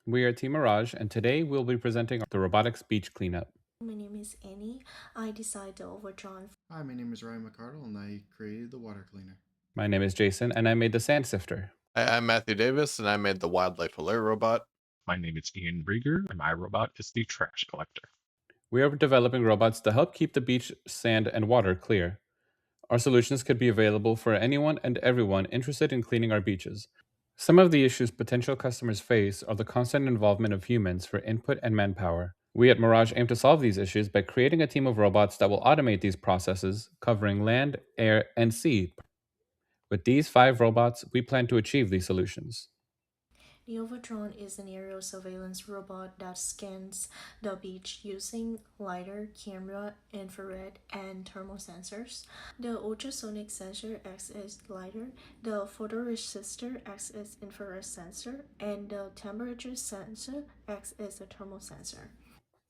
We are Team Mirage, and today we'll be presenting the robotics beach cleanup. My name is Annie. I decided to overdrawn. Hi, my name is Ryan McCardle, and I created the water cleaner. My name is Jason, and I made the sand sifter. Hi, I'm Matthew Davis, and I made the Wildlife Alert robot. My name is Ian Rieger, and my robot is the trash collector. We are developing robots to help keep the beach, sand, and water clear. Our solutions could be available for anyone and everyone interested in cleaning our beaches. Some of the issues potential customers face are the constant involvement of humans for input and manpower. We at Mirage aim to solve these issues by creating a team of robots that will automate these processes, covering land, air, and sea. With these 5 robots, we plan to achieve these solutions. The Overdrawn is an aerial surveillance robot that scans the beach using LiDAR, camera, infrared, and thermal sensors. The ultrasonic sensor acts as LiDAR, the photoresistor acts as infrared sensor, and the temperature sensor acts as a thermal sensor.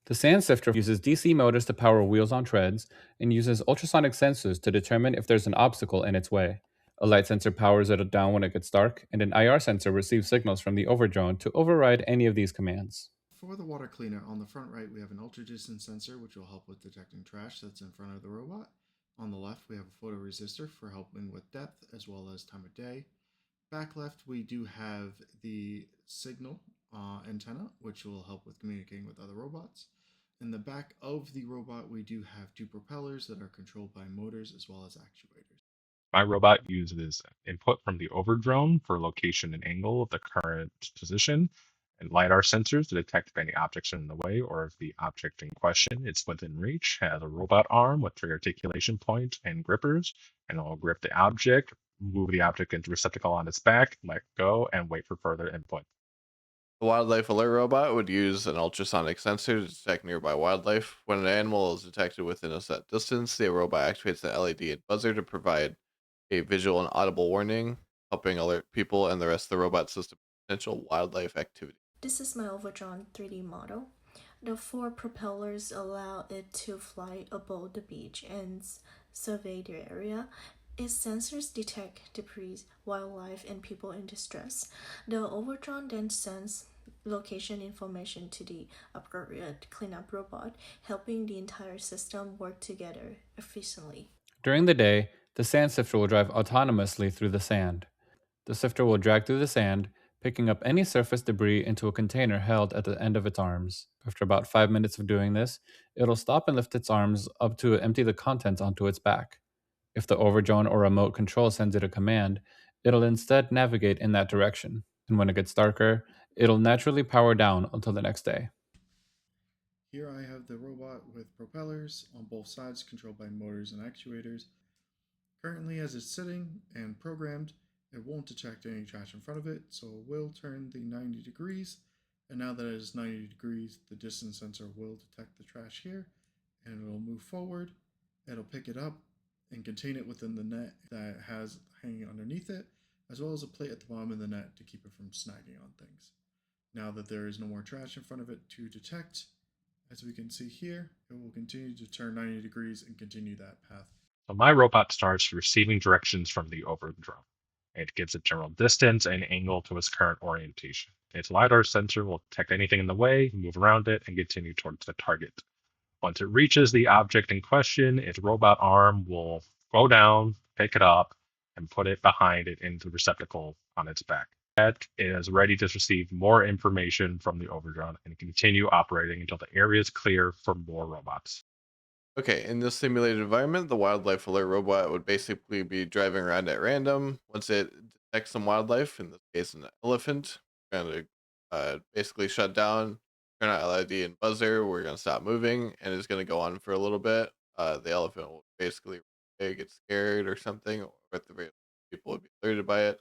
The sand sifter uses DC motors to power wheels on treads and uses ultrasonic sensors to determine if there's an obstacle in its way. A light sensor powers it down when it gets dark, and an IR sensor receives signals from the overdrone to override any of these commands. For the water cleaner, on the front right, we have an ultra distance sensor, which will help with detecting trash that's in front of the robot. On the left, we have a photoresistor for helping with depth as well as time of day. Back left, we do have the signal antenna, which will help with communicating with other robots. In the back of the robot, we do have 2 propellers that are controlled by motors as well as actuators. My robot uses input from the overdrone for location and angle of the current position, and LiDAR sensors to detect if any objects are in the way or if the object in question is within reach. Has a robot arm with 3 articulation points and grippers, and it will grip the object, move the object into receptacle on its back, let go, and wait for further input. The Wildlife Alert robot would use an ultrasonic sensor to detect nearby wildlife. When an animal is detected within a set distance, the robot activates an LED and buzzer to provide a visual and audible warning, helping alert people and the rest of the robot system to potential wildlife activity. This is my overdrawn 3D model. The 4 propellers allow it to fly above the beach and survey the area. Its sensors detect debris, wildlife, and people in distress. The overdrawn then sends location information to the appropriate cleanup robot, helping the entire system work together efficiently. During the day, the sand sifter will drive autonomously through the sand. The sifter will drag through the sand, picking up any surface debris into a container held at the end of its arms. After about 5 minutes of doing this, it'll stop and lift its arms up to empty the contents onto its back. If the overdrone or remote control sends it a command, it'll instead navigate in that direction. And when it gets darker, it'll naturally power down until the next day. Here I have the robot with propellers on both sides controlled by motors and actuators. Currently, as it's sitting and programmed, it won't detect any trash in front of it, so it will turn the 90 degrees. And now that it is 90 degrees, the distance sensor will detect the trash here, and it'll move forward. It'll pick it up and contain it within the net that it has hanging underneath it, as well as a plate at the bottom of the net to keep it from snagging on things. Now that there is no more trash in front of it to detect, as we can see here, it will continue to turn 90 degrees and continue that path. So my robot starts receiving directions from the overdrone. It gives it general distance and angle to its current orientation. Its LiDAR sensor will detect anything in the way, move around it, and continue towards the target. Once it reaches the object in question, its robot arm will go down, pick it up, and put it behind it into the receptacle on its back. It is ready to receive more information from the overdrone and continue operating until the area is clear for more robots. Okay, in this simulated environment, the Wildlife Alert robot would basically be driving around at random. Once it detects some wildlife, in this case an elephant, we're going to basically shut down, turn on LED and buzzer. We're going to stop moving, and it's going to go on for a little bit. The elephant will basically get scared or something, or at the very least, people would be alerted by it.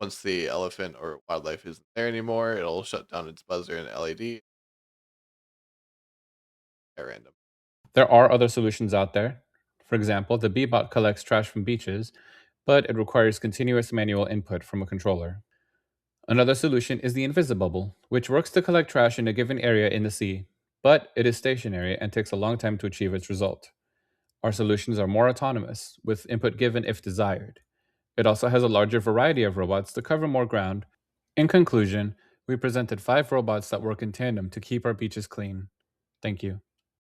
Once the elephant or wildlife isn't there anymore, it'll shut down its buzzer and LED at random. There are other solutions out there. For example, the Bebot collects trash from beaches, but it requires continuous manual input from a controller. Another solution is the Invisibubble, which works to collect trash in a given area in the sea, but it is stationary and takes a long time to achieve its result. Our solutions are more autonomous, with input given if desired. It also has a larger variety of robots to cover more ground. In conclusion, We presented 5 robots that work in tandem to keep our beaches clean. Thank you.